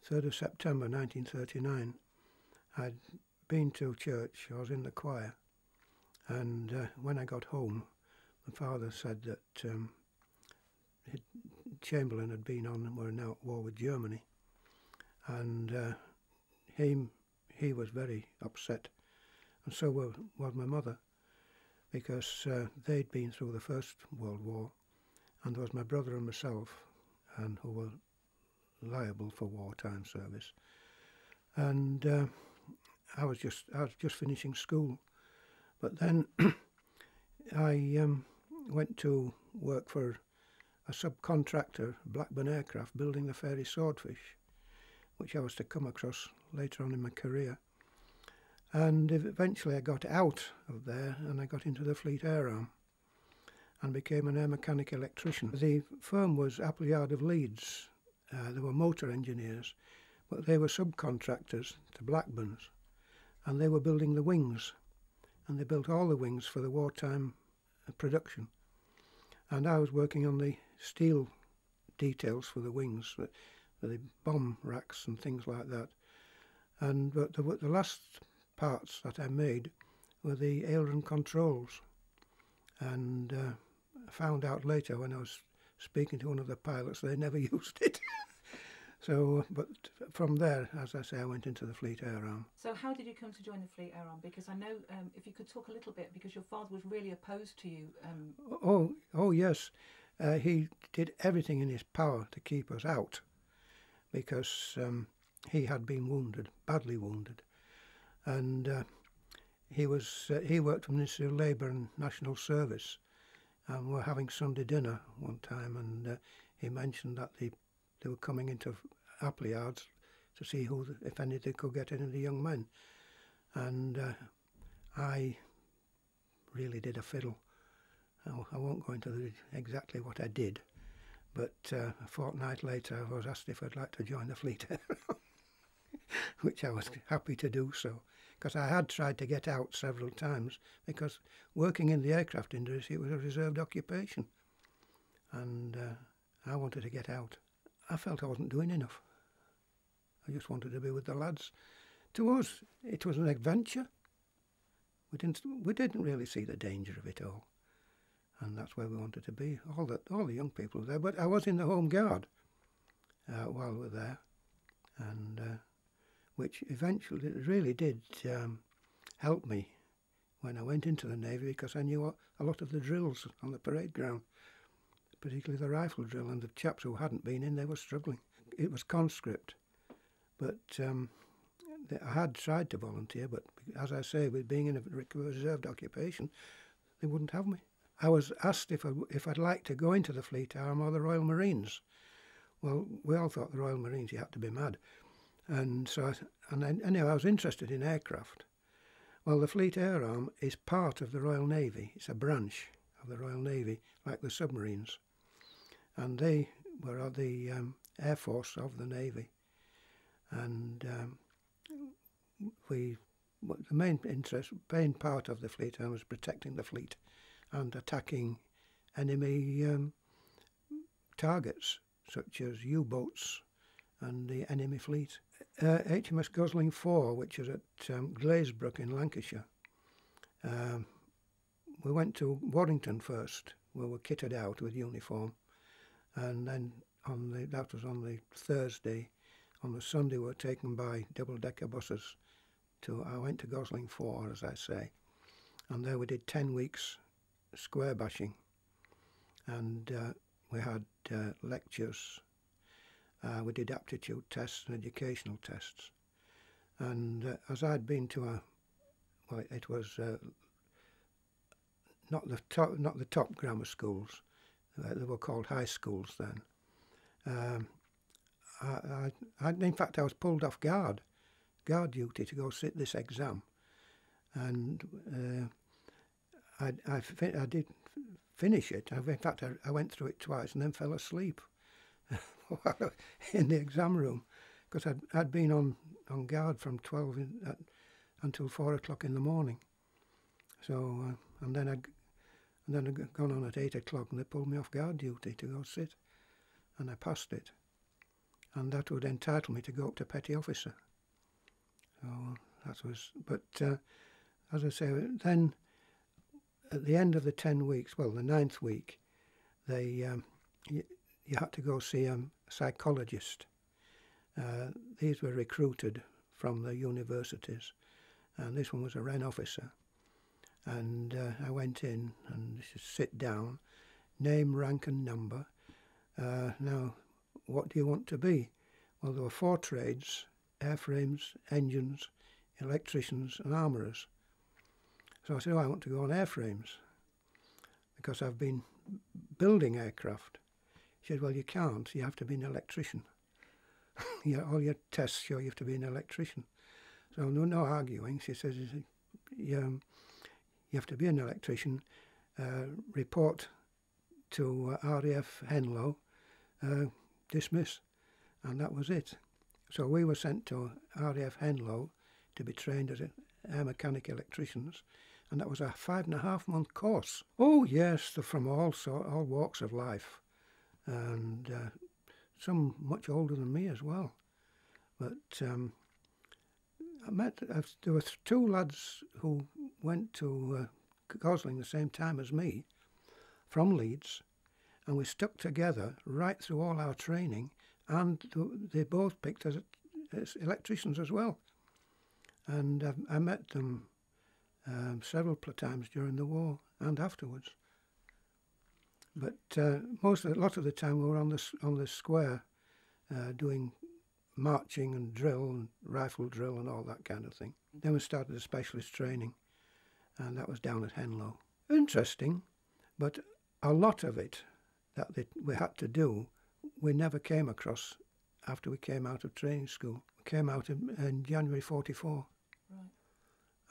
3rd of September 1939. I'd been to church, I was in the choir, and when I got home, my father said that Chamberlain had been on and were now at war with Germany, and he was very upset, and so was my mother, because they'd been through the First World War, and there was my brother and myself, and who were liable for wartime service. And I was just finishing school, but then I went to work for a subcontractor, Blackburn Aircraft, building the Fairey Swordfish, which I was to come across later on in my career. And eventually I got out of there and I got into the Fleet Air Arm and became an air mechanic electrician. The firm was Appleyard of Leeds. They were motor engineers, but they were subcontractors to Blackburn's, and they were building the wings, and they built all the wings for the wartime production. And I was working on the steel details for the wings, for the bomb racks and things like that. But the last parts that I made were the aileron controls, and I found out later when I was speaking to one of the pilots they never used it. So, but from there, as I say, I went into the Fleet Air Arm. So how did you come to join the Fleet Air Arm? Because I know, if you could talk a little bit, because your father was really opposed to you. Oh yes, he did everything in his power to keep us out, because he had been wounded, badly wounded, and he worked for the Ministry of Labour and National Service, and we were having Sunday dinner one time, and he mentioned that they were coming into Appleyards to see who, if any, they could get any of the young men. And I really did a fiddle. I won't go into exactly what I did, but a fortnight later I was asked if I'd like to join the Fleet Air, which I was happy to do so, because I had tried to get out several times, because working in the aircraft industry, it was a reserved occupation, and I wanted to get out. I felt I wasn't doing enough. I just wanted to be with the lads. To us, it was an adventure. We didn't really see the danger of it all, and that's where we wanted to be. All the young people were there, but I was in the Home Guard while we were there, and which eventually really did help me when I went into the Navy, because I knew a lot of the drills on the parade ground, particularly the rifle drill, and the chaps who hadn't been in, they were struggling. It was conscript, but I had tried to volunteer, but as I say, with being in a reserved occupation, they wouldn't have me. I was asked if I'd like to go into the Fleet Arm or the Royal Marines. Well, we all thought the Royal Marines, you had to be mad. And so, anyway, I was interested in aircraft. Well, the Fleet Air Arm is part of the Royal Navy. It's a branch of the Royal Navy, like the submarines. And they were the Air Force of the Navy. And the main part of the Fleet Arm was protecting the fleet and attacking enemy targets, such as U-boats and the enemy fleet. HMS Gosling 4, which is at Glazebrook in Lancashire. We went to Warrington first, where we were kitted out with uniform, and then that was on the Thursday. On the Sunday we were taken by double-decker buses I went to Gosling 4, as I say, and there we did 10 weeks square bashing, and we had lectures. We did aptitude tests and educational tests, and as I'd been to it was not the top grammar schools. They were called high schools then. In fact, I was pulled off guard duty to go sit this exam, and I did finish it. In fact, I went through it twice and then fell asleep in the exam room, because I'd been on guard from 12 until 4 o'clock in the morning. So and then I'd gone on at 8 o'clock, and they pulled me off guard duty to go sit, and I passed it. and that would entitle me to go up to petty officer. So that was, but as I say, then at the end of the 10 weeks, well, the 9th week, they you had to go see a psychologist. These were recruited from the universities, and this one was a Wren officer. And I went in and just sit down, name, rank and number. Now, what do you want to be? Well, there were 4 trades: airframes, engines, electricians and armourers. So I said, oh, I want to go on airframes because I've been building aircraft. She said, well, you can't, you have to be an electrician. All your tests show you have to be an electrician. So no arguing. She says, you have to be an electrician, report to RAF Henlow, dismiss. And that was it. So we were sent to RAF Henlow to be trained as air mechanic electricians, and that was a 5.5-month course. Oh yes, they're from all walks of life, and some much older than me as well. But there were 2 lads who went to Gosling the same time as me, from Leeds, and we stuck together right through all our training, and they both picked us as electricians as well. And I met them several times during the war and afterwards. But a lot of the time we were on the square doing marching and drill and rifle drill and all that kind of thing. Then we started the specialist training, and that was down at Henlow. Interesting, but a lot of it that we had to do, we never came across after we came out of training school. We came out in January 44. Right.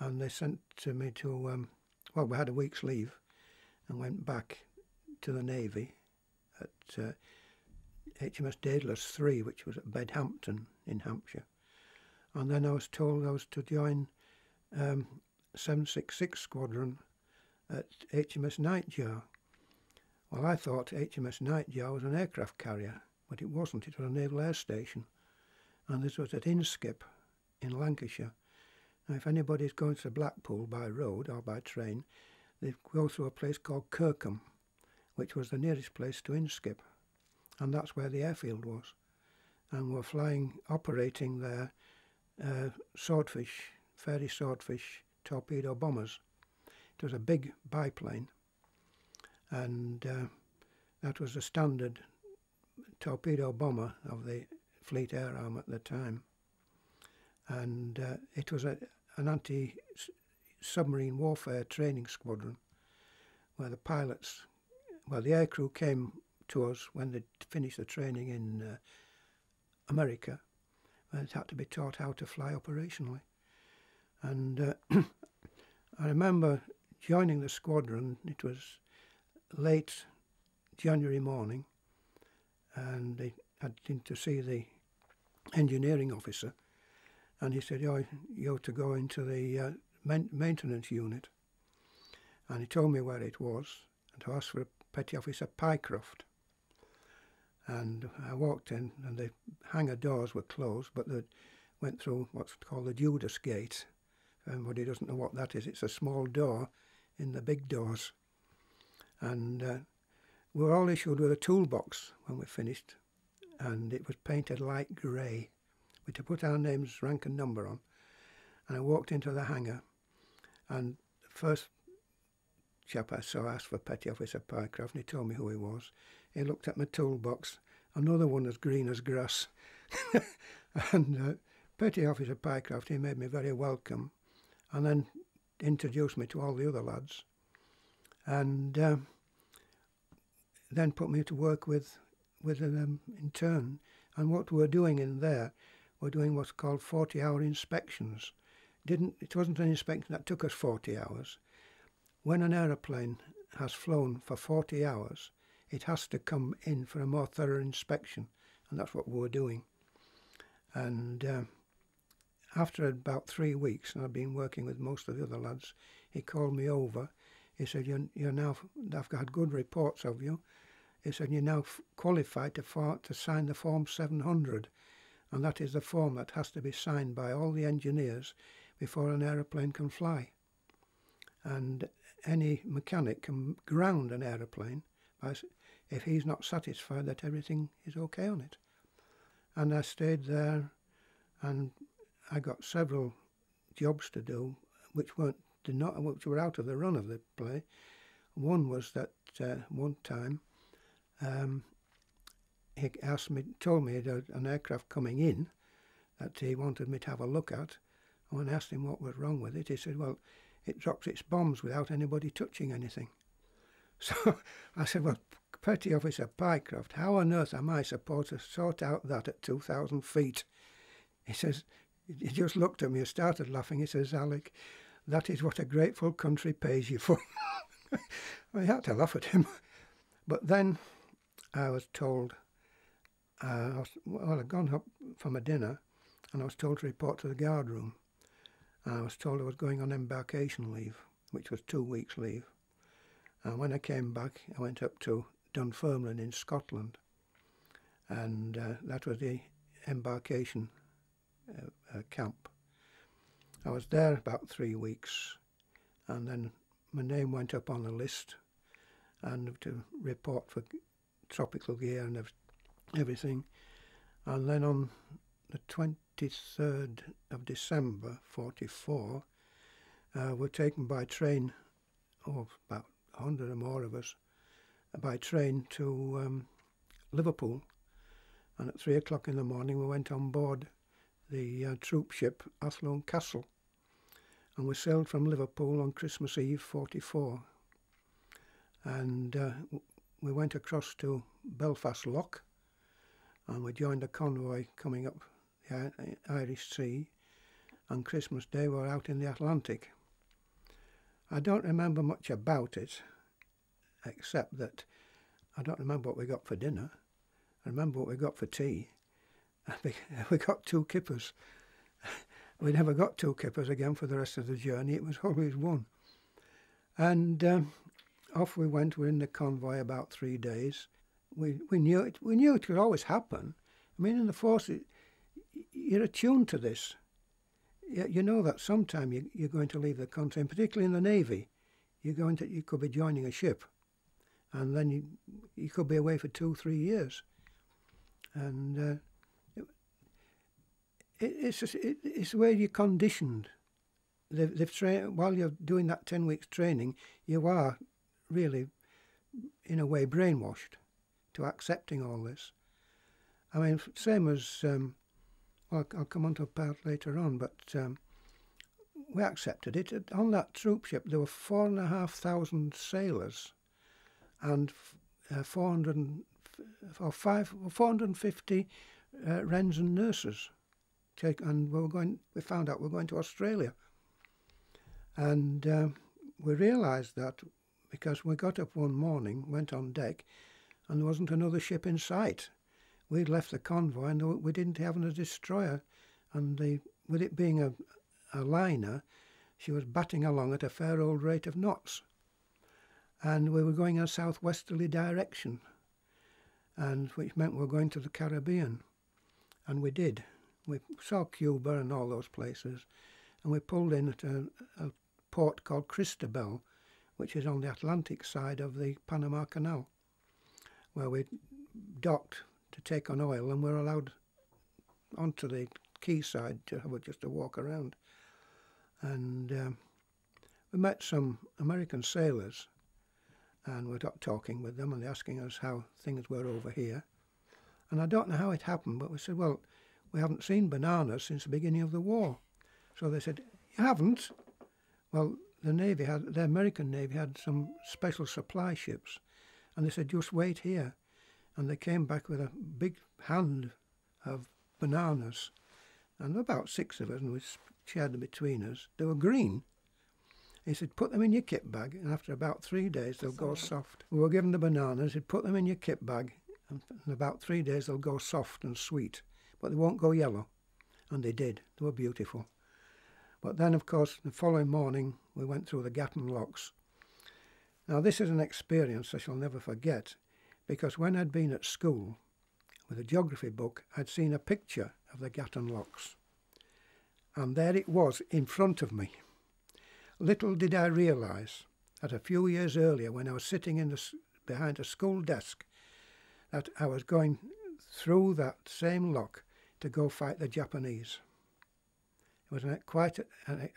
And they sent me to, well, we had a week's leave and went back to the Navy at HMS Daedalus 3, which was at Bedhampton in Hampshire. And then I was told I was to join 766 Squadron at HMS Nightjar. Well, I thought HMS Nightjar was an aircraft carrier, but it wasn't. It was a naval air station. And this was at Inskip in Lancashire. Now, if anybody's going to Blackpool by road or by train, they go through a place called Kirkham, which was the nearest place to Inskip. And that's where the airfield was. And we're operating there, Swordfish, Fairey Swordfish torpedo bombers. It was a big biplane, and that was the standard torpedo bomber of the Fleet Air Arm at the time. And it was an anti-submarine warfare training squadron where the pilots, well, the aircrew came to us when they'd finished the training in America, and it had to be taught how to fly operationally. And I remember joining the squadron. It was late January morning, and they had been to see the engineering officer, and he said, oh, you're to go into the maintenance unit. And he told me where it was, and to ask for a Petty Officer Pycroft. And I walked in, and the hangar doors were closed, but they went through what's called the Judas Gate. If anybody doesn't know what that is, it's a small door in the big doors. And we were all issued with a toolbox when we finished, and it was painted light grey. We had to put our names, rank and number on. And I walked into the hangar, and the first chap I saw asked for Petty Officer Pycroft, and he told me who he was. He looked at my toolbox, another one as green as grass. And Petty Officer Pycroft, he made me very welcome, and then introduced me to all the other lads, and then put me to work with them in turn. And what we're doing in there, we're doing what's called 40-hour inspections. It wasn't an inspection that took us 40 hours. When an aeroplane has flown for 40 hours, it has to come in for a more thorough inspection, and that's what we were doing. And after about 3 weeks, and I've been working with most of the other lads, he called me over. He said, I've had good reports of you. he said, you're now qualified to sign the Form 700, and that is the form that has to be signed by all the engineers before an aeroplane can fly. And any mechanic can ground an aeroplane if he's not satisfied that everything is okay on it. And I stayed there, and I got several jobs to do which were out of the run of the play. One was that one time he told me that an aircraft coming in that he wanted me to have a look at. And when I asked him what was wrong with it, he said, well, it drops its bombs without anybody touching anything. So I said, well, Petty Officer Pycroft, how on earth am I supposed to sort out that at 2,000 feet? He says, he just looked at me and started laughing. He says, Alec, that is what a grateful country pays you for. I had to laugh at him. But then I was told, I'd gone up for my dinner, and I was told to report to the guard room. And I was told I was going on embarkation leave, which was 2 weeks leave. And when I came back, I went up to Dunfermline in Scotland, and that was the embarkation camp. I was there about 3 weeks, and then my name went up on the list, and to report for tropical gear and everything. And then on the 23rd of December 44, we're taken by train, about 100 or more of us, by train to Liverpool. And at 3 o'clock in the morning we went on board the troop ship Athlone Castle, and we sailed from Liverpool on Christmas Eve 44. And we went across to Belfast Lock, and we joined a convoy coming up the Irish Sea, and Christmas Day we were out in the Atlantic. I don't remember much about it, except that I don't remember what we got for dinner. I remember what we got for tea. We got 2 kippers. We never got 2 kippers again for the rest of the journey. It was always one. And off we went. We were in the convoy about 3 days. We knew it could always happen. I mean, in the force, you're attuned to this. You know that sometime you're going to leave the country, and particularly in the Navy, you could be joining a ship, and then you could be away for 2-3 years, and it's where you're conditioned. While you're doing that 10 weeks training, you are really, in a way, brainwashed to accepting all this. I mean, same as I'll come on to a part later on, but we accepted it. On that troop ship, there were 4,500 sailors and 450 wrens and nurses. And we found out we were going to Australia. And we realised that because we got up one morning, went on deck, and there wasn't another ship in sight. We'd left the convoy and we didn't have a destroyer, and with it being a liner, she was batting along at a fair old rate of knots, and we were going in a southwesterly direction, and which meant we were going to the Caribbean, and we did. We saw Cuba and all those places, and we pulled in at a port called Cristobal, which is on the Atlantic side of the Panama Canal, where we docked to take on oil, and we're allowed onto the quayside to have just a walk around. And we met some American sailors, and we got talking with them, and they're asking us how things were over here. And I don't know how it happened, but we said, well, we haven't seen bananas since the beginning of the war. So they said, you haven't? Well, the American Navy had some special supply ships, and they said, just wait here. And they came back with a big hand of bananas, and about 6 of us, and we shared them between us. They were green. He said, put them in your kit bag, and after about 3 days they'll go soft. We were given the bananas. He said, put them in your kit bag, and in about 3 days they'll go soft and sweet, but they won't go yellow. And they did. They were beautiful. But then, of course, the following morning we went through the Gatton locks. Now, this is an experience I shall never forget, because when I'd been at school with a geography book, I'd seen a picture of the Gatton Locks. And there it was in front of me. Little did I realise that a few years earlier, when I was sitting behind a school desk, that I was going through that same lock to go fight the Japanese. It was quite an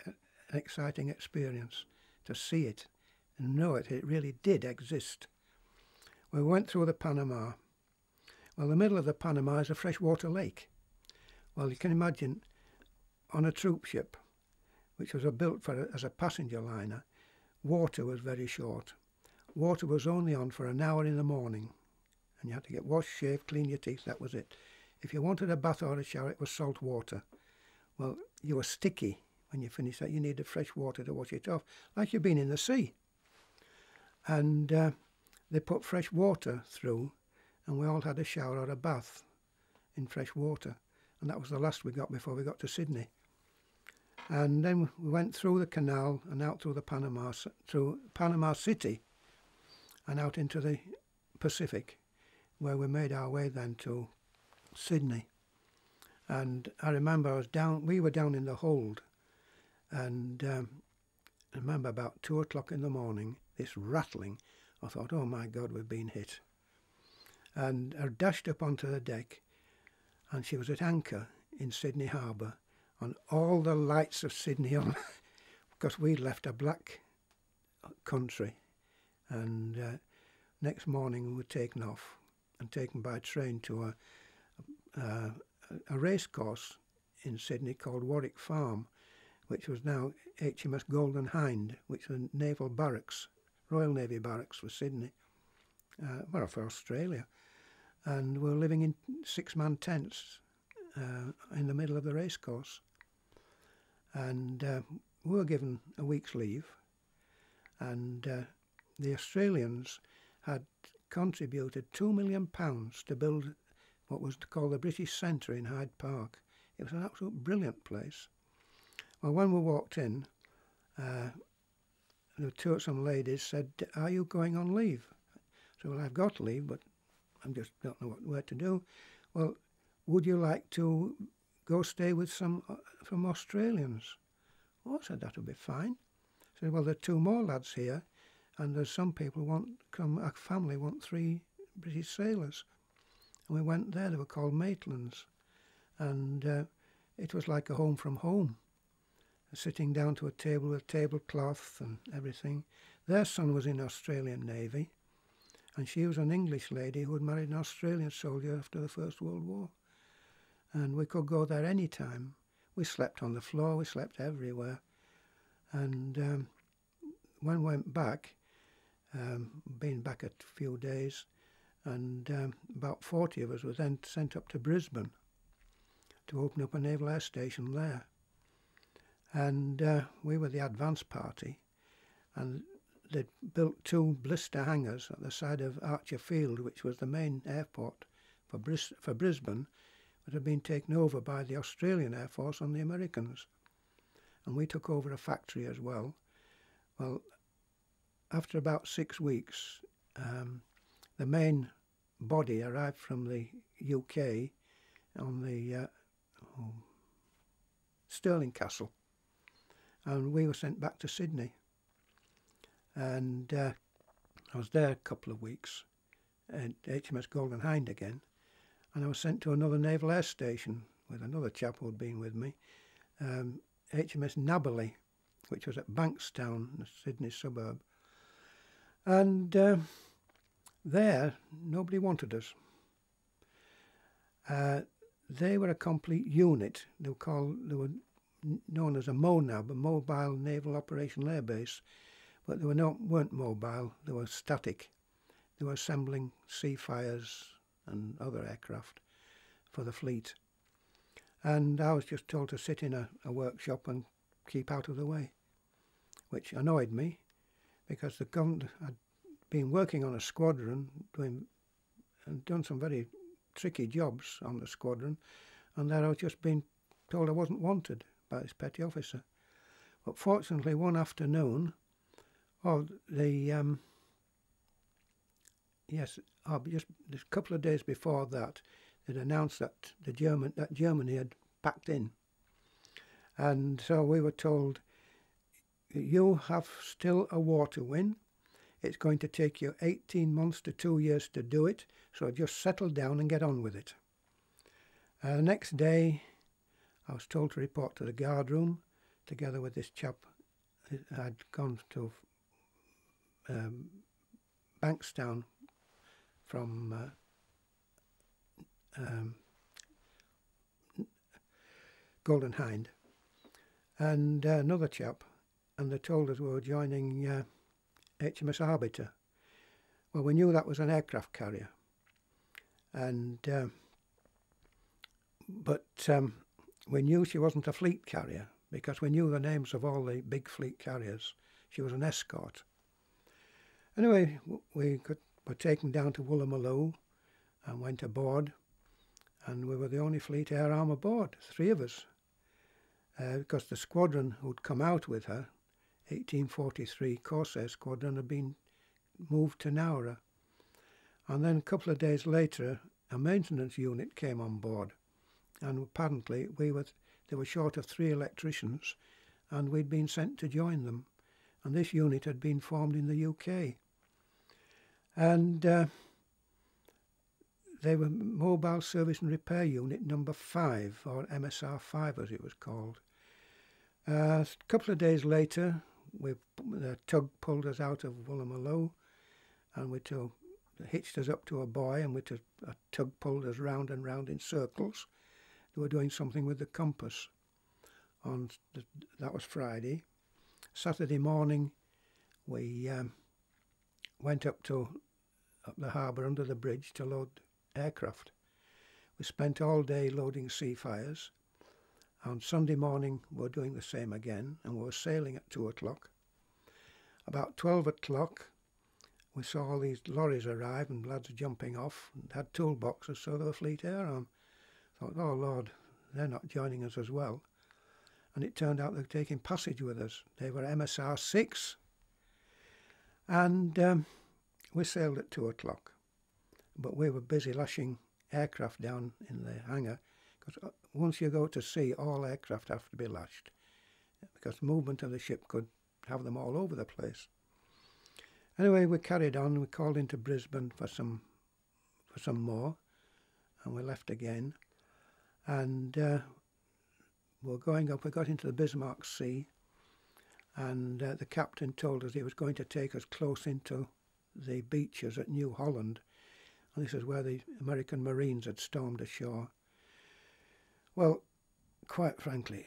exciting experience to see it and know it. It really did exist. We went through the Panama. Well, the middle of the Panama is a freshwater lake. Well, you can imagine on a troop ship, which was built as a passenger liner, water was very short. Water was only on for an hour in the morning, and you had to get washed, shaved, clean your teeth, that was it. If you wanted a bath or a shower, it was salt water. Well, you were sticky when you finished that. You needed fresh water to wash it off, like you'd been in the sea. And they put fresh water through, and we all had a shower or a bath in fresh water. And that was the last we got before we got to Sydney. And then we went through the canal and out through through Panama City and out into the Pacific, where we made our way then to Sydney. And I remember we were down in the hold, and I remember about 2 o'clock in the morning, this rattling. I thought, oh my God, we've been hit. And I dashed up onto the deck, and she was at anchor in Sydney Harbour, on all the lights of Sydney on, because we'd left a black country. And next morning we were taken off and taken by train to a race course in Sydney called Warwick Farm, which was now HMS Golden Hind, which was naval barracks, Royal Navy barracks for Sydney, well, for Australia. And we were living in 6-man tents in the middle of the race course. And we were given a week's leave, and the Australians had contributed £2 million to build what was called the British Centre in Hyde Park. It was an absolute brilliant place. Well, when we walked in, some ladies said, "Are you going on leave?" So, well, I've got leave, but I just don't know where to do. Well, would you like to go stay with some from Australians? Oh, I said, that would be fine. I said, well, there are 2 more lads here, and there's some people a family want 3 British sailors. And we went there. They were called Maitlands, and it was like a home from home, sitting down to a table with tablecloth and everything. Their son was in Australian Navy, and she was an English lady who had married an Australian soldier after the First World War. And we could go there any time. We slept on the floor, we slept everywhere. And when we went back, been back a few days, and about 40 of us were then sent up to Brisbane to open up a naval air station there. And we were the advance party, and they'd built 2 blister hangars at the side of Archer Field, which was the main airport for Brisbane, that had been taken over by the Australian Air Force and the Americans. And we took over a factory as well. Well, after about 6 weeks, the main body arrived from the UK on the Stirling Castle, and we were sent back to Sydney. And I was there a couple of weeks at HMS Golden Hind again, and I was sent to another naval air station with another chap who had been with me, HMS Nabberley, which was at Bankstown, a Sydney suburb. And there, nobody wanted us. They were a complete unit. They were known as a MONAB, a Mobile Naval Operational Air Base, but they weren't mobile, they were static. They were assembling Seafires and other aircraft for the fleet. And I was just told to sit in a workshop and keep out of the way, which annoyed me, because I'd been working on a squadron, done some very tricky jobs on the squadron, and then I was just being told I wasn't wanted by this petty officer. But fortunately, one afternoon, just a couple of days before that, it announced that Germany had packed in. And so we were told, you have still a war to win. It's going to take you 18 months to 2 years to do it, so just settle down and get on with it. The next day, I was told to report to the guard room, together with this chap. I'd gone to Bankstown from Golden Hind, and another chap, and they told us we were joining HMS Arbiter. Well, we knew that was an aircraft carrier, and but we knew she wasn't a fleet carrier because we knew the names of all the big fleet carriers. She was an escort. Anyway, we were taken down to Woolloomooloo and went aboard, and we were the only fleet air arm aboard, 3 of us, because the squadron who'd come out with her, 1843 Corsair Squadron, had been moved to Nowra. And then a couple of days later, a maintenance unit came on board, and apparently they were short of 3 electricians, and we'd been sent to join them. And this unit had been formed in the UK. And they were Mobile Service and Repair Unit number 5, or MSR 5 as it was called. A couple of days later, the tug pulled us out of Woolloomooloo, and hitched us up to a buoy, and a tug pulled us round and round in circles. They were doing something with the compass. That was Friday. Saturday morning, we went up the harbour under the bridge to load aircraft. We spent all day loading Seafires. On Sunday morning, we were doing the same again, and we were sailing at 2 o'clock. About 12 o'clock, we saw all these lorries arrive and lads jumping off and had toolboxes, so they were fleet air arm. Thought, oh Lord, they're not joining us as well. And it turned out they were taking passage with us. They were MSR 6. And we sailed at 2 o'clock. But we were busy lashing aircraft down in the hangar, because once you go to sea, all aircraft have to be lashed, because the movement of the ship could have them all over the place. Anyway, we carried on. We called into Brisbane for some more, and we left again. And we were going up. We got into the Bismarck Sea, and the captain told us he was going to take us close into the beaches at New Holland, and this is where the American Marines had stormed ashore. Well, quite frankly,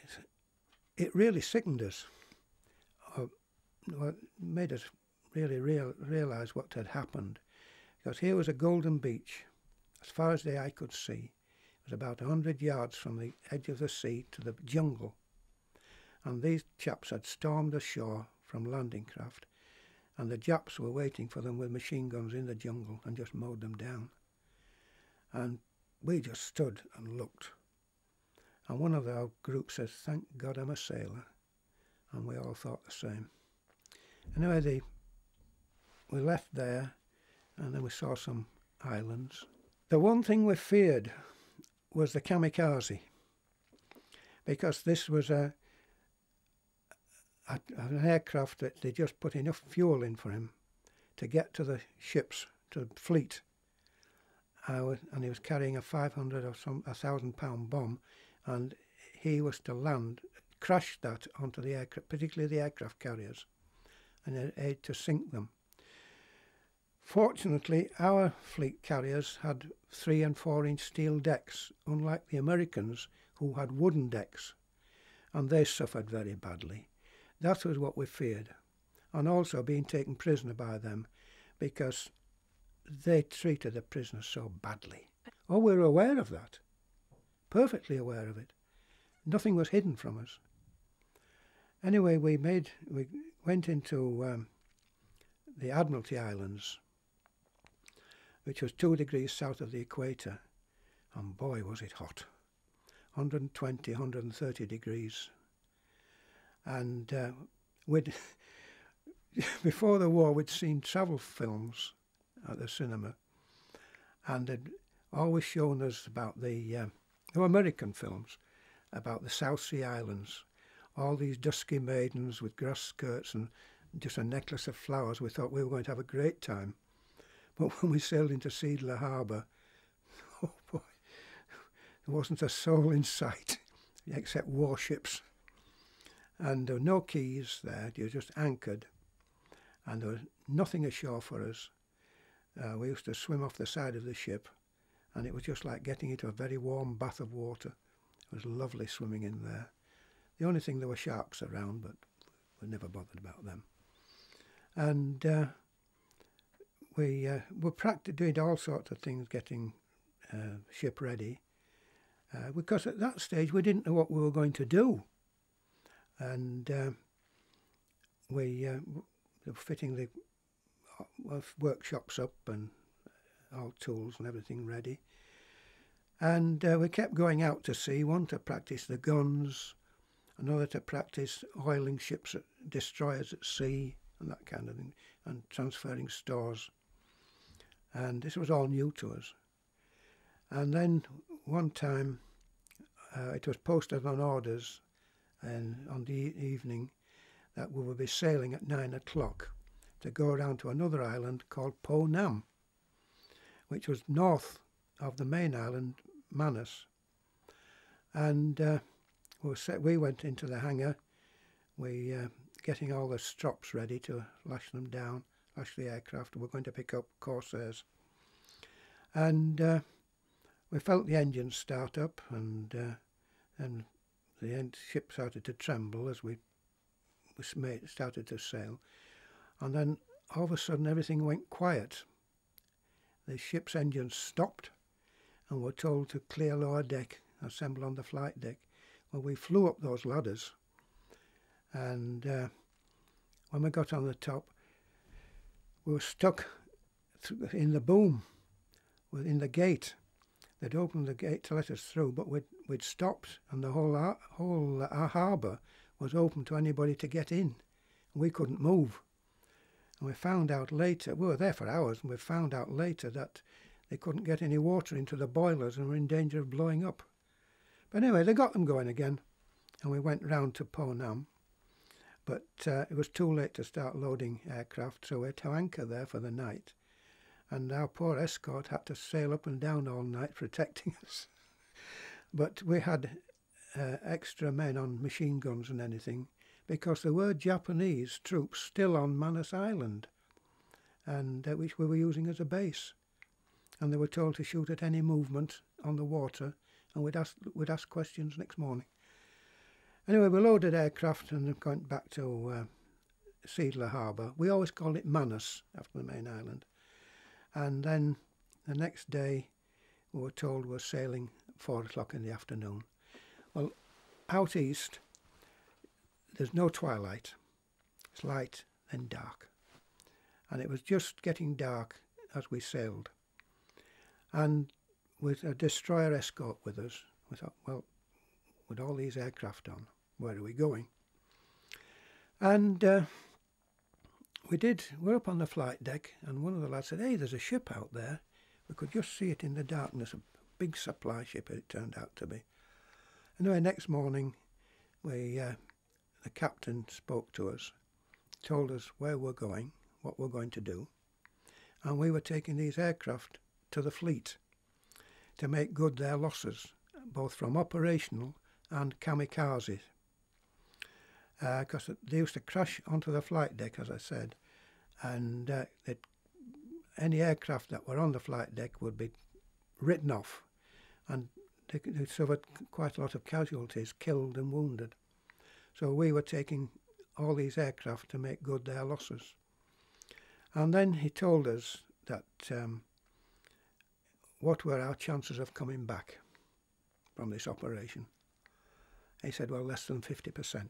it really sickened us. It made us really realise what had happened, because here was a golden beach, as far as the eye could see. It was about 100 yards from the edge of the sea to the jungle, and these chaps had stormed ashore from landing craft, and the Japs were waiting for them with machine guns in the jungle and just mowed them down. And we just stood and looked. And one of our group says, "Thank God I'm a sailor." And we all thought the same. Anyway, we left there, and then we saw some islands. The one thing we feared was the kamikaze, because this was an aircraft that they just put enough fuel in for him to get to the ships, to the fleet. And he was carrying a 500 or 1,000-pound bomb, and he was to land, crash that onto the aircraft, particularly the aircraft carriers, and aid to sink them. Fortunately, our fleet carriers had 3 and 4 inch steel decks, unlike the Americans, who had wooden decks, and they suffered very badly. That was what we feared, and also being taken prisoner by them, because they treated the prisoners so badly. Oh, we were aware of that, perfectly aware of it. Nothing was hidden from us. Anyway, we went into the Admiralty Islands, which was 2 degrees south of the equator, and boy was it hot, 120, 130 degrees. And before the war, we'd seen travel films at the cinema, and they'd always shown us about the American films about the South Sea Islands, all these dusky maidens with grass skirts and just a necklace of flowers. We thought we were going to have a great time. But when we sailed into Seidler Harbour, oh boy, there wasn't a soul in sight except warships. And there were no quays there, you were just anchored. And there was nothing ashore for us. We used to swim off the side of the ship, and it was just like getting into a very warm bath of water. It was lovely swimming in there. The only thing, there were sharks around, but we never bothered about them. And we were doing all sorts of things, getting ship ready, because at that stage we didn't know what we were going to do. And we were fitting the workshops up and all tools and everything ready. And we kept going out to sea, one to practice the guns, another to practice oiling ships, destroyers at sea and that kind of thing, and transferring stores. And this was all new to us. And then one time it was posted on orders and on the evening that we would be sailing at 9 o'clock to go around to another island called Po Nam, which was north of the main island, Manus. And we went into the hangar, we getting all the strops ready to lash them down, lash the aircraft. We're going to pick up Corsairs. And we felt the engines start up, and the ship started to tremble as we started to sail. And then all of a sudden everything went quiet. The ship's engines stopped, and we're told to clear lower deck, assemble on the flight deck. Well, we flew up those ladders, and when we got on the top, we were stuck in the boom, in the gate. They'd opened the gate to let us through, but we'd stopped, and the whole harbour was open to anybody to get in. We couldn't move. And we found out later, we were there for hours, and we found out later that they couldn't get any water into the boilers and were in danger of blowing up. But anyway, they got them going again, and we went round to Po Nam. But it was too late to start loading aircraft, so we had to anchor there for the night. And our poor escort had to sail up and down all night protecting us. But we had extra men on machine guns and anything, because there were Japanese troops still on Manus Island, and which we were using as a base. And they were told to shoot at any movement on the water, and we'd ask questions next morning. Anyway, we loaded aircraft and went back to Seidler Harbour. We always called it Manus after the main island. And then the next day we were told we were sailing at 4 o'clock in the afternoon. Well, out east there's no twilight. It's light then dark. And it was just getting dark as we sailed. And with a destroyer escort with us, we thought, well, with all these aircraft on, where are we going? And we're up on the flight deck, and one of the lads said, hey, there's a ship out there. We could just see it in the darkness, a big supply ship it turned out to be. Anyway, next morning, the captain spoke to us, told us where we're going, what we're going to do, and we were taking these aircraft to the fleet to make good their losses, both from operational and kamikaze. Because they used to crash onto the flight deck, as I said, and any aircraft that were on the flight deck would be written off, and they suffered quite a lot of casualties, killed and wounded. So we were taking all these aircraft to make good their losses. And then he told us that what were our chances of coming back from this operation. He said, well, less than 50%.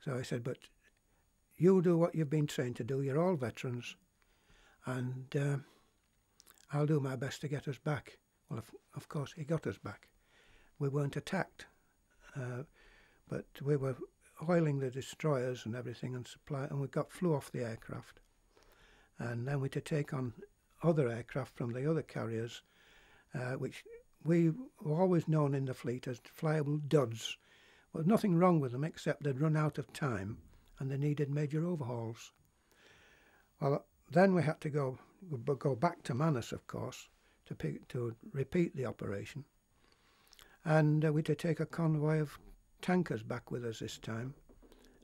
So I said, but you do what you've been trained to do. You're all veterans, and I'll do my best to get us back. Well, of course, he got us back. We weren't attacked, but we were oiling the destroyers and everything and flew off the aircraft. And then we had to take on other aircraft from the other carriers, which we were always known in the fleet as flyable duds. There was nothing wrong with them except they'd run out of time and they needed major overhauls. Well, then we had to go back to Manus, of course, to repeat the operation. And we had to take a convoy of tankers back with us this time,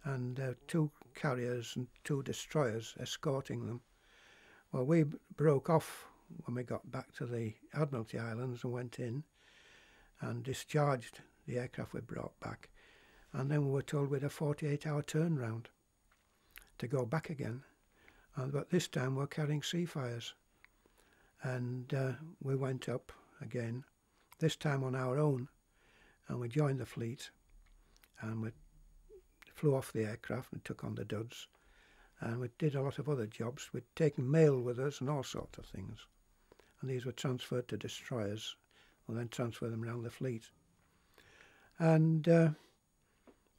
and 2 carriers and 2 destroyers escorting them. Well, we broke off when we got back to the Admiralty Islands and went in and discharged the aircraft we brought back. And then we were told we had a 48-hour turnaround to go back again. But this time we're carrying Seafires. And we went up again, this time on our own, and we joined the fleet. And we flew off the aircraft and took on the duds. And we did a lot of other jobs. We'd taken mail with us and all sorts of things. And these were transferred to destroyers. We'll then transfer them around the fleet. And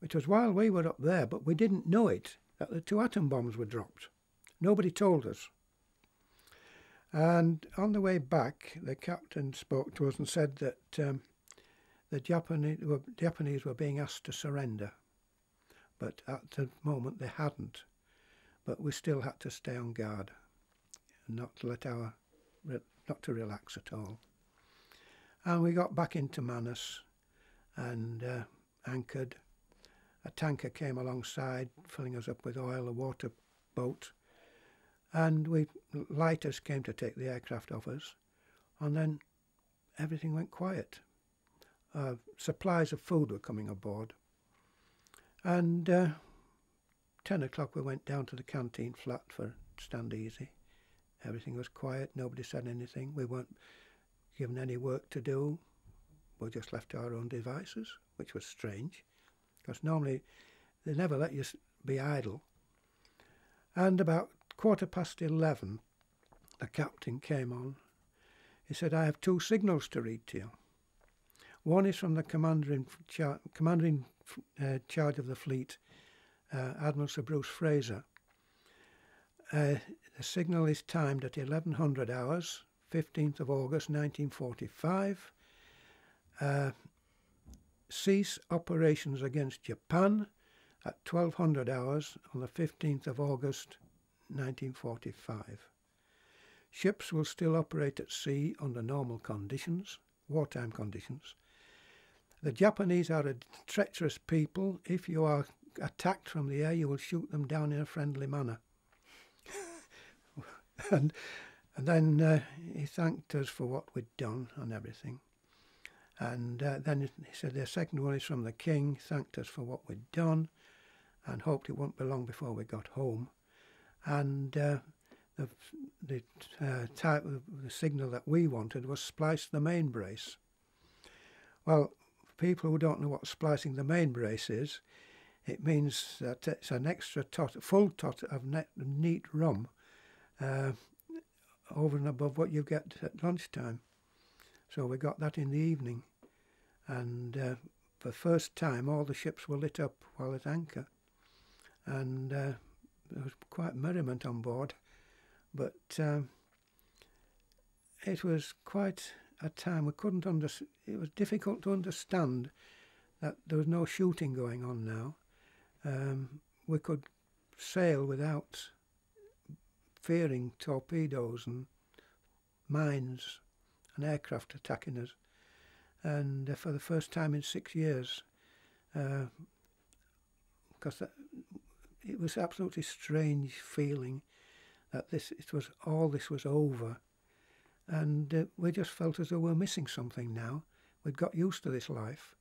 it was while we were up there, but we didn't know it, that the 2 atom bombs were dropped. Nobody told us. And on the way back, the captain spoke to us and said that the Japanese were being asked to surrender. But at the moment they hadn't. But we still had to stay on guard and not to relax at all. And we got back into Manus and anchored. A tanker came alongside, filling us up with oil, a water boat. And lighters came to take the aircraft off us. And then everything went quiet. Supplies of food were coming aboard. And 10 o'clock we went down to the canteen flat for stand easy. Everything was quiet, nobody said anything. We weren't given any work to do. We just left to our own devices, which was strange, because normally they never let you be idle. And about 11:15, the captain came on. He said, "I have 2 signals to read to you. One is from the commander in charge of the fleet, Admiral Sir Bruce Fraser. The signal is timed at 1100 hours, 15th of August 1945. Cease operations against Japan at 1200 hours on the 15th of August 1945. Ships will still operate at sea under normal conditions, wartime conditions. The Japanese are a treacherous people. If you are attacked from the air, you will shoot them down in a friendly manner." and then he thanked us for what we'd done and everything. And then he said the second one is from the King, thanked us for what we'd done and hoped it wouldn't be long before we got home. And the type of the signal that we wanted was splice the main brace. Well, for people who don't know what splicing the main brace is, it means that it's an extra full tot of neat rum over and above what you get at lunchtime. So we got that in the evening, and for the first time all the ships were lit up while at anchor, and there was quite merriment on board, but it was quite a time. We couldn't it was difficult to understand that there was no shooting going on now. We could sail without fearing torpedoes and mines and aircraft attacking us, and for the first time in 6 years, because it was absolutely strange feeling that all this was over, and we just felt as though we were missing something now. We'd got used to this life.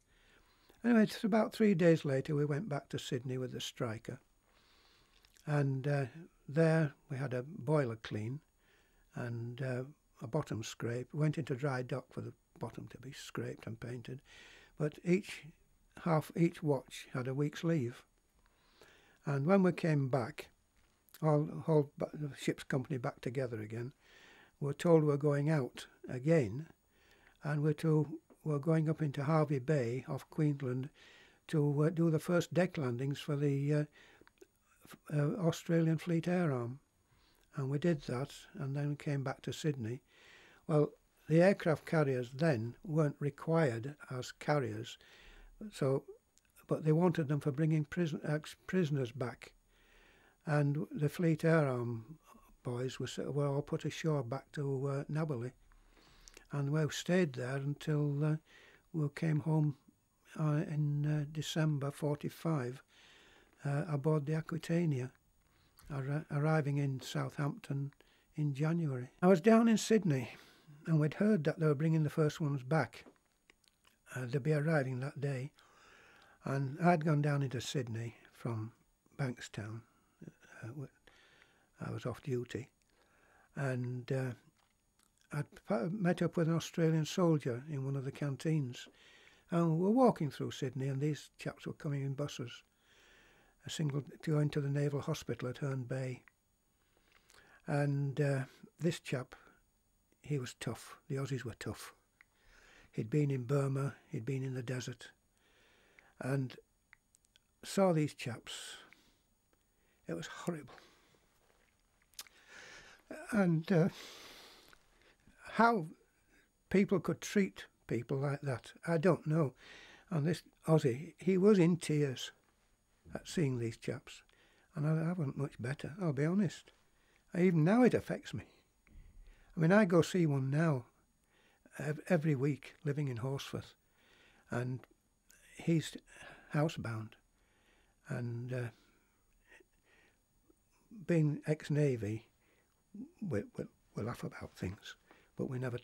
Anyway, it's about 3 days later we went back to Sydney with the Striker, and there we had a boiler clean and a bottom scrape. We went into dry dock for the bottom to be scraped and painted, but each watch had a week's leave. And when we came back, the ship's company back together again, we were told we were going out again, and we're going up into Harvey Bay off Queensland to do the first deck landings for the Australian Fleet Air Arm. and we did that, and then we came back to Sydney. Well, the aircraft carriers then weren't required as carriers, but they wanted them for bringing prisoners back, and the Fleet Air Arm boys were all put ashore back to Naval, and we stayed there until we came home in December 45 aboard the Aquitania, arriving in Southampton in January. I was down in Sydney, and we'd heard that they were bringing the first ones back. They'd be arriving that day, and I'd gone down into Sydney from Bankstown. I was off duty, and I'd met up with an Australian soldier in one of the canteens, and we were walking through Sydney, and these chaps were coming in buses, to go into the Naval Hospital at Herne Bay. And this chap, he was tough. The Aussies were tough. He'd been in Burma, he'd been in the desert, and saw these chaps. It was horrible. And how people could treat people like that, I don't know. And this Aussie, he was in tears at seeing these chaps, and I wasn't much better, I'll be honest. Even now it affects me. I mean, I go see one now every week, living in Horsforth, and he's housebound, and being ex-Navy, we laugh about things, but we never,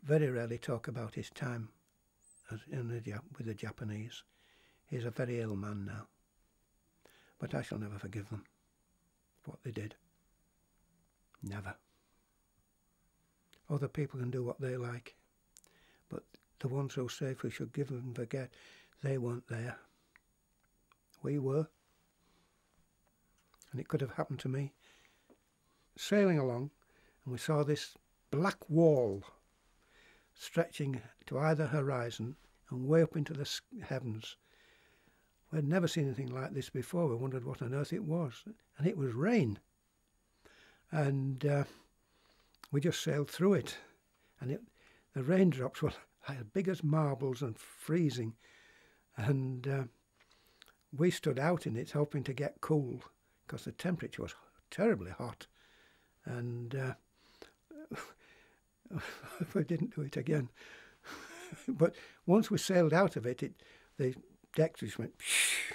very rarely talk about his time with the Japanese. He's a very ill man now, but I shall never forgive them for what they did. Never. Other people can do what they like, but the ones who say we should give and forget, they weren't there. We were. And it could have happened to me. Sailing along, and we saw this black wall stretching to either horizon and way up into the heavens. We had never seen anything like this before. We wondered what on earth it was, and it was rain. And we just sailed through it, and the raindrops were as big as marbles and freezing, and we stood out in it hoping to get cool because the temperature was terribly hot, and we didn't do it again. But once we sailed out of it, the deck just went psh,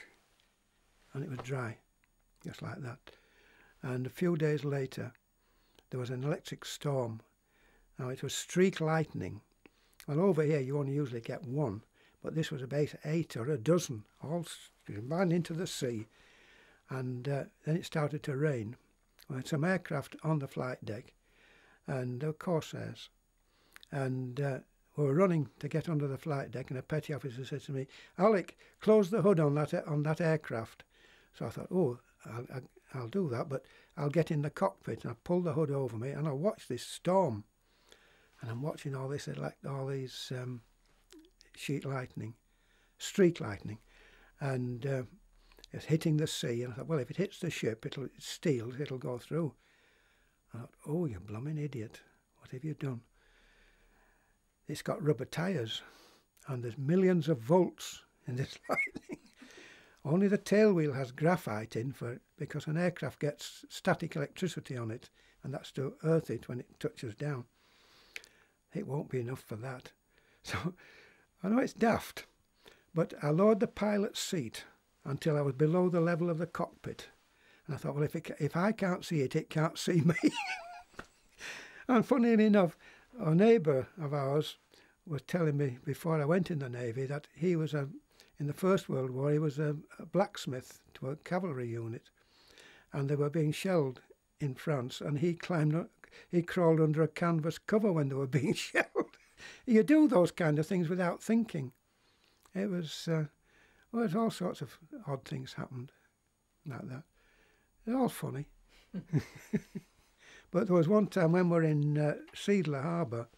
and it was dry, just like that. And a few days later, there was an electric storm. Now, it was streak lightning. Well, over here, you only usually get one, but this was about 8 or a dozen, all ran into the sea. And then it started to rain. We had some aircraft on the flight deck, and they were Corsairs. And we were running to get under the flight deck, and a petty officer said to me, "Alec, close the hood on that aircraft." So I thought, oh, I'll do that, but I'll get in the cockpit, and I pull the hood over me, and I'll watch this storm. And I'm watching all these sheet lightning, streak lightning, and it's hitting the sea. And I thought, well, if it hits the ship, it's steel, it'll go through. I thought, oh, you blooming idiot, what have you done? It's got rubber tyres, and there's millions of volts in this lightning. Only the tailwheel has graphite in because an aircraft gets static electricity on it, and that's to earth it when it touches down. It won't be enough for that. So I know it's daft, but I lowered the pilot's seat until I was below the level of the cockpit. And I thought, well, if I can't see it, it can't see me. And funnily enough, a neighbour of ours was telling me before I went in the Navy that he was in the First World War, he was a blacksmith to a cavalry unit, and they were being shelled in France, and he crawled under a canvas cover when they were being shelled. You do those kind of things without thinking. It was, all sorts of odd things happened like that. They're all funny. But there was one time when we were in Seidler Harbour,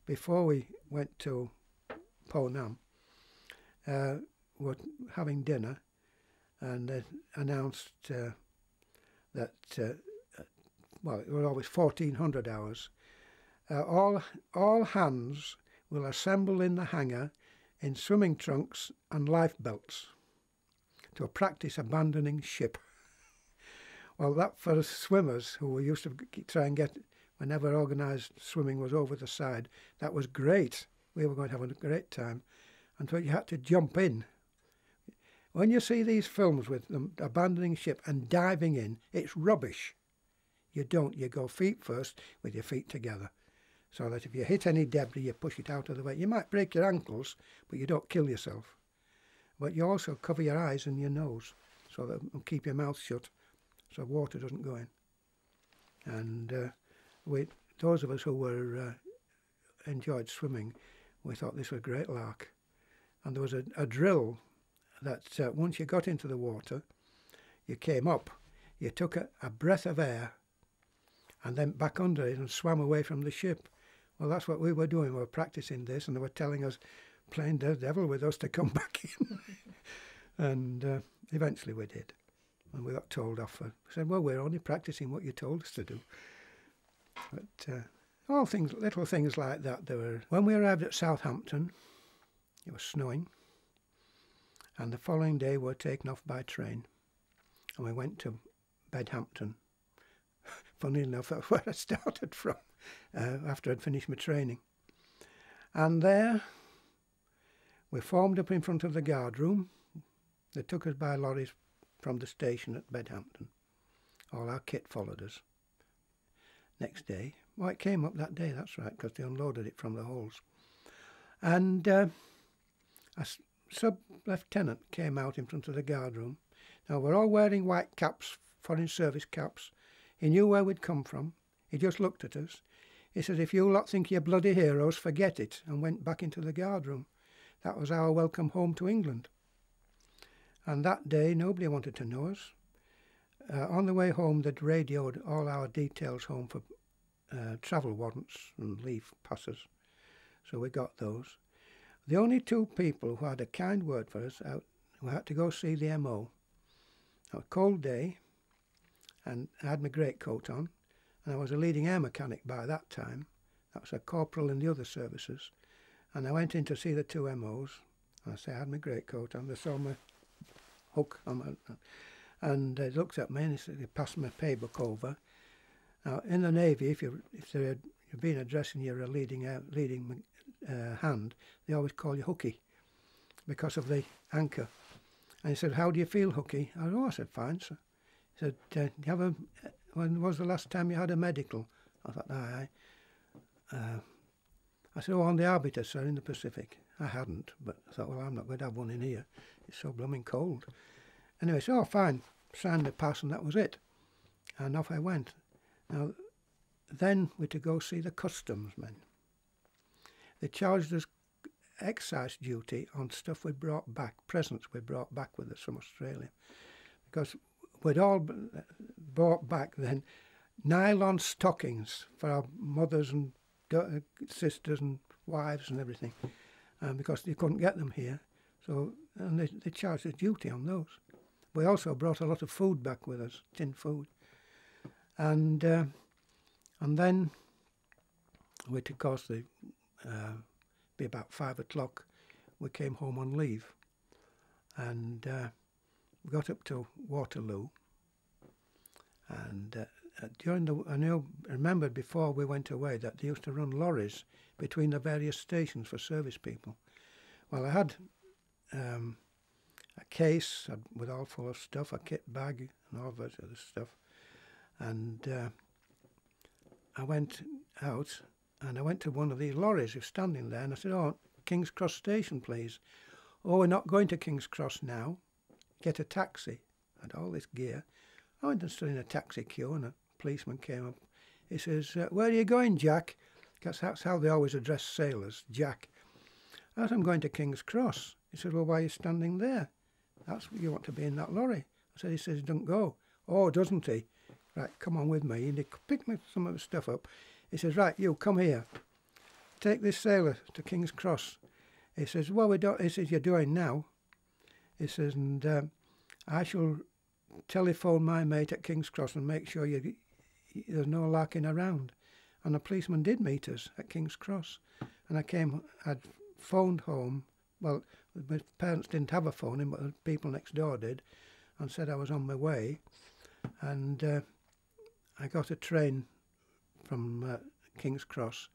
before we went to Po Nam, we were having dinner, and they announced that well, it was always 1400 hours. All hands will assemble in the hangar in swimming trunks and life belts to practice abandoning ship. Well, that for us swimmers who we used to try and get whenever organised swimming was over the side, that was great. We were going to have a great time until you had to jump in. When you see these films with them abandoning ship and diving in, it's rubbish. You don't. You go feet first with your feet together, so that if you hit any debris, you push it out of the way. You might break your ankles, but you don't kill yourself. But you also cover your eyes and your nose, so that and keep your mouth shut, so water doesn't go in. And those of us who were enjoyed swimming, we thought this was a great lark. And there was a drill that once you got into the water, you came up, you took a breath of air, and then back under it and swam away from the ship. Well, that's what we were doing. We were practicing this, and they were telling us, playing the devil with us to come back in. And eventually we did. And we got told off. We said, well, we're only practicing what you told us to do. But all things, little things like that. There were. When we arrived at Southampton, it was snowing. And the following day we were taken off by train. And we went to Bedhampton. Funny enough, that's where I started from after I'd finished my training. And there we formed up in front of the guard room. They took us by lorries from the station at Bedhampton. All our kit followed us. Next day, well, it came up that day, that's right, because they unloaded it from the holds. And a sub-lieutenant came out in front of the guard room. Now, we're all wearing white caps, foreign service caps. He knew where we'd come from. He just looked at us. He said, if you lot think you're bloody heroes, forget it, and went back into the guard room. That was our welcome home to England. And that day, nobody wanted to know us. On the way home, they'd radioed all our details home for travel warrants and leave passes. So we got those. The only two people who had a kind word for us, who had to go see the MO. It was a cold day, and I had my greatcoat on, and I was a leading air mechanic by that time. That was a corporal in the other services. And I went in to see the two MOs. I say I had my greatcoat on. They saw my hook on my, and they looked at me and they passed my pay book over. Now in the Navy, if you're being addressed and you're a leading hand, they always call you hooky because of the anchor. And he said, "How do you feel, hooky?" I said, "Fine, sir." He said, when was the last time you had a medical? I thought, aye. I said, "Oh, on the Arbiter, sir, in the Pacific." I hadn't, but I thought, well, I'm not going to have one in here. It's so blooming cold. Anyway, so, oh, fine. Signed the pass and that was it. And off I went. Now, then we're to go see the customs men. They charged us excise duty on stuff we brought back, presents we brought back with us from Australia. Because we'd all brought back then nylon stockings for our mothers and sisters and wives and everything, because they couldn't get them here. So, and they charged us duty on those. We also brought a lot of food back with us, tin food. And then we'd, of course, be about 5 o'clock, we came home on leave. And we got up to Waterloo. And I remembered before we went away that they used to run lorries between the various stations for service people. Well, I had a case with all full of stuff, a kit bag and all that other stuff. And I went out and I went to one of these lorries who was standing there and I said, "Oh, King's Cross station, please." "Oh, we're not going to King's Cross now. Get a taxi." I had all this gear. I went and stood in a taxi queue and a policeman came up. He says, "Where are you going, Jack?" Because that's how they always address sailors, Jack. I said, "I'm going to King's Cross." He said, "Well, why are you standing there? That's you want to be in that lorry." I said, "He says he doesn't go." "Oh, doesn't he? Right, come on with me." And he picked me some of the stuff up. He says, "Right, you come here. Take this sailor to King's Cross." He says, "Well, we don't." He says, "You're doing now." He says, "And I shall telephone my mate at King's Cross and make sure you there's no larking around. And a policeman did meet us at King's Cross. And I'd phoned home. Well, my parents didn't have a phone, but the people next door did, and said I was on my way. And I got a train from King's Cross,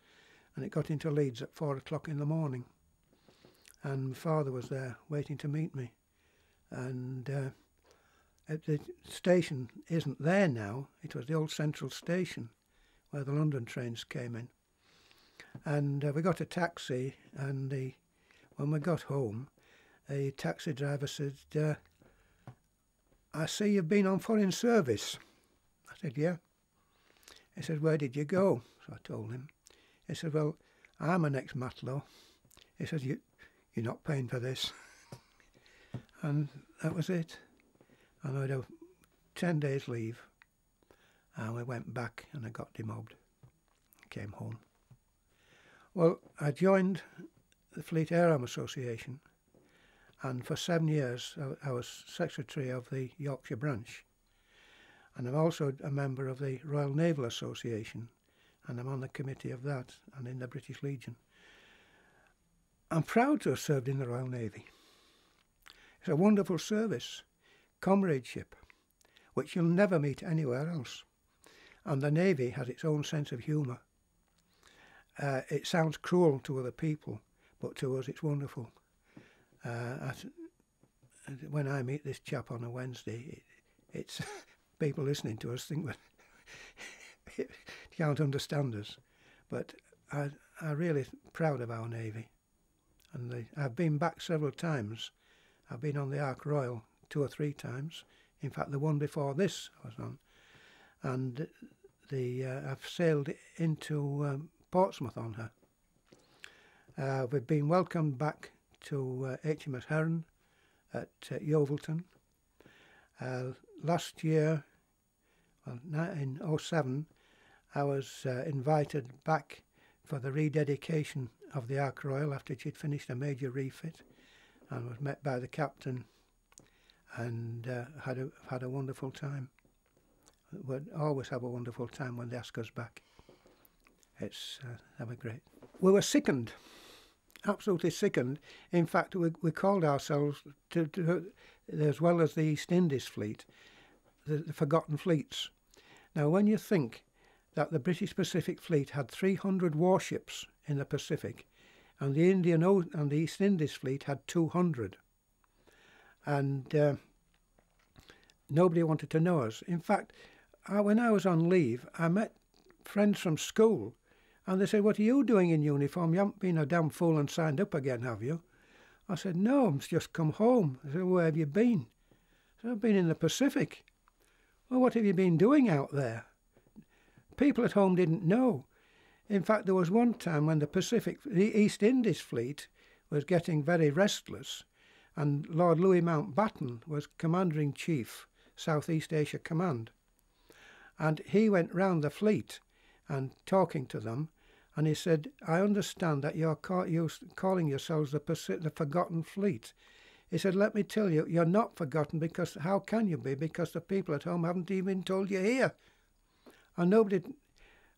and it got into Leeds at 4 o'clock in the morning. And my father was there waiting to meet me. And the station isn't there now. It was the old central station where the London trains came in. And we got a taxi, and when we got home, the taxi driver said, I see you've been on foreign service. I said, yeah. He said, where did you go? So I told him. He said, well, I'm an ex-Matlow. He said, you're not paying for this. And that was it. And I had 10 days leave. And we went back and I got demobbed. Came home. Well, I joined the Fleet Air Arm Association, and for 7 years I was secretary of the Yorkshire branch. And I'm also a member of the Royal Naval Association, and I'm on the committee of that and in the British Legion. I'm proud to have served in the Royal Navy. It's a wonderful service, comradeship, which you'll never meet anywhere else. And the Navy has its own sense of humour. It sounds cruel to other people, but to us it's wonderful. When I meet this chap on a Wednesday, it's people listening to us think that they can't understand us. But I'm really proud of our Navy. And I've been back several times. I've been on the Ark Royal 2 or 3 times. In fact, the one before this I was on. And I've sailed into Portsmouth on her. We've been welcomed back to HMS Heron at Yeovilton. Last year, well, in 2007, I was invited back for the rededication of the Ark Royal after she'd finished a major refit, and was met by the captain, and had a wonderful time. We'd always have a wonderful time when they ask us back. They were great. We were sickened, absolutely sickened. In fact, we called ourselves, as well as the East Indies fleet, the Forgotten Fleets. Now, when you think that the British Pacific Fleet had 300 warships in the Pacific, and the and the East Indies Fleet had 200, and nobody wanted to know us. In fact, when I was on leave, I met friends from school, and they said, "What are you doing in uniform? You haven't been a damn fool and signed up again, have you?" I said, "No, I've just come home." They said, "Where have you been?" I said, "I've been in the Pacific." "Well, what have you been doing out there?" People at home didn't know. In fact, there was one time when the East Indies fleet was getting very restless, and Lord Louis Mountbatten was Commander-in-Chief, South East Asia Command. And he went round the fleet and talking to them, and he said, "I understand that you're calling yourselves the Forgotten Fleet." He said, "Let me tell you, you're not forgotten, because how can you be? Because the people at home haven't even told you here." And nobody...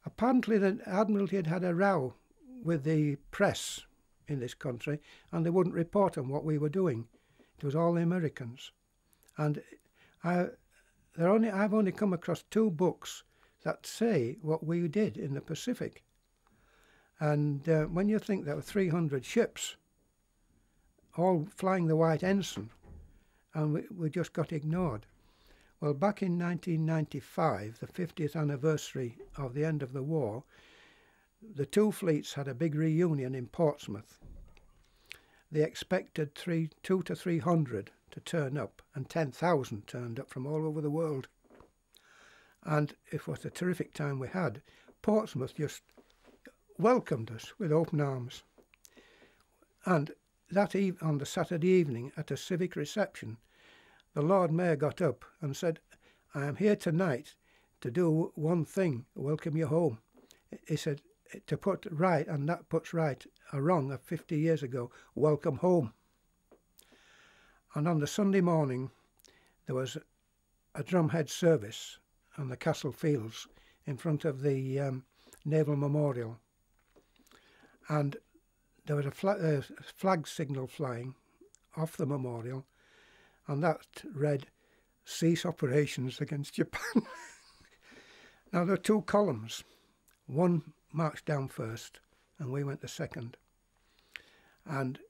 Apparently the Admiralty had a row with the press in this country, and they wouldn't report on what we were doing. It was all the Americans. And I've only come across 2 books that say what we did in the Pacific. And when you think there were 300 ships, all flying the white ensign, and we just got ignored. Well, back in 1995, the 50th anniversary of the end of the war, the 2 fleets had a big reunion in Portsmouth. They expected 200 to 300 to turn up, and 10,000 turned up from all over the world. And it was a terrific time we had. Portsmouth just welcomed us with open arms. And on the Saturday evening, at a civic reception, the Lord Mayor got up and said, "I am here tonight to do one thing, welcome you home." He said, to put right, and that puts right a wrong of 50 years ago, welcome home. And on the Sunday morning, there was a drumhead service on the Castle Fields in front of the Naval Memorial, and there was a flag signal flying off the memorial, and that read, "Cease operations against Japan." Now there were two columns. One marched down first, and we went the second. And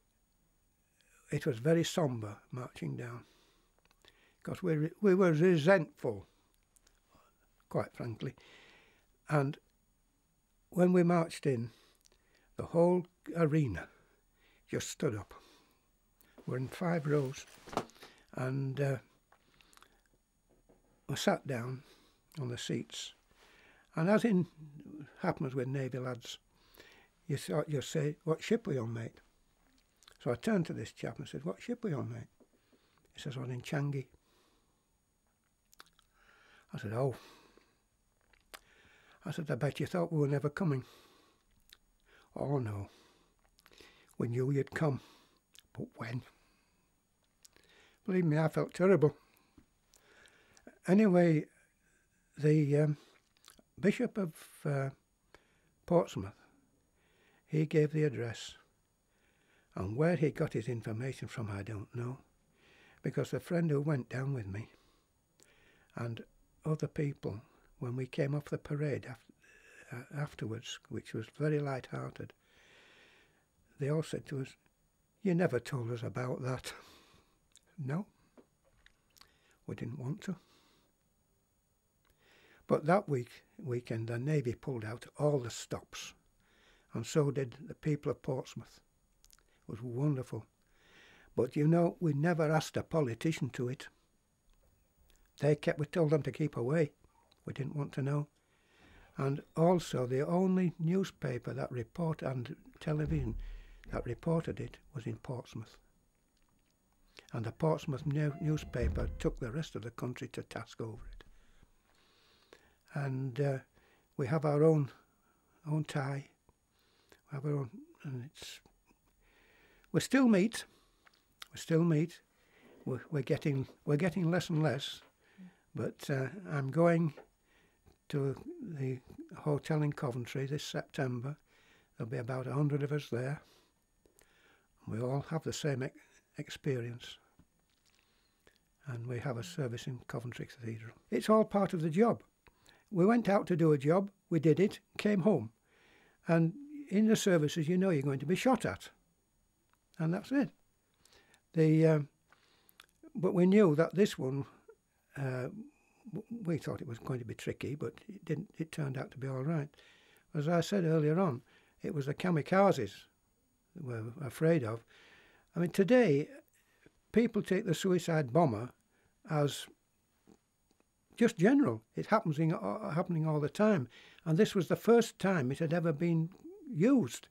it was very sombre marching down, because we were resentful, quite frankly. And when we marched in, the whole arena just stood up. We're in 5 rows, and we sat down on the seats. And as in happens with Navy lads, you say, "What ship are you on, mate?" So I turned to this chap and said, "What ship are you on, mate?" He says, "I'm in Changi." I said, "Oh." I said, "I bet you thought we were never coming." "Oh no, we knew you'd come, but when?" Believe me, I felt terrible. Anyway, the Bishop of Portsmouth, he gave the address, and where he got his information from I don't know, because a friend who went down with me and other people, when we came off the parade afterwards, which was very light-hearted, they all said to us, "You never told us about that." No, we didn't want to. But that weekend the Navy pulled out all the stops, and so did the people of Portsmouth. It was wonderful. But you know, we never asked a politician to it. We told them to keep away. We didn't want to know. And also the only newspaper that and television that reported it was in Portsmouth. And the Portsmouth newspaper took the rest of the country to task over it. And we have our own tie. We have our own, and we still meet. We're getting less and less. But I'm going to the hotel in Coventry this September. There'll be about 100 of us there. We all have the same experience. And we have a service in Coventry Cathedral. It's all part of the job. We went out to do a job, we did it, came home. And in the services, you know you're going to be shot at. And that's it. But we knew that this one, we thought it was going to be tricky, but it didn't. It turned out to be all right. As I said earlier on, it was the kamikazes that we're afraid of. I mean, today, people take the suicide bomber as just general. It happening all the time. And this was the first time it had ever been used.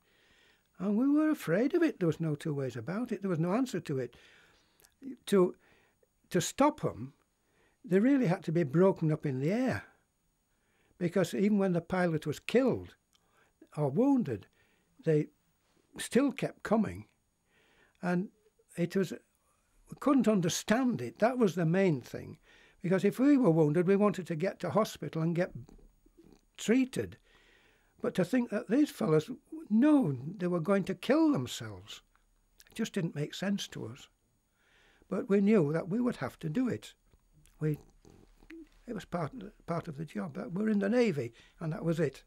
And we were afraid of it. There was no two ways about it. There was no answer to it. To stop them, they really had to be broken up in the air. Because even when the pilot was killed or wounded, they still kept coming. And we couldn't understand it. That was the main thing. Because if we were wounded, we wanted to get to hospital and get treated. But to think that these fellows, no, they were going to kill themselves. It just didn't make sense to us. But we knew that we would have to do it. It was part of the job. We're in the Navy, and that was it.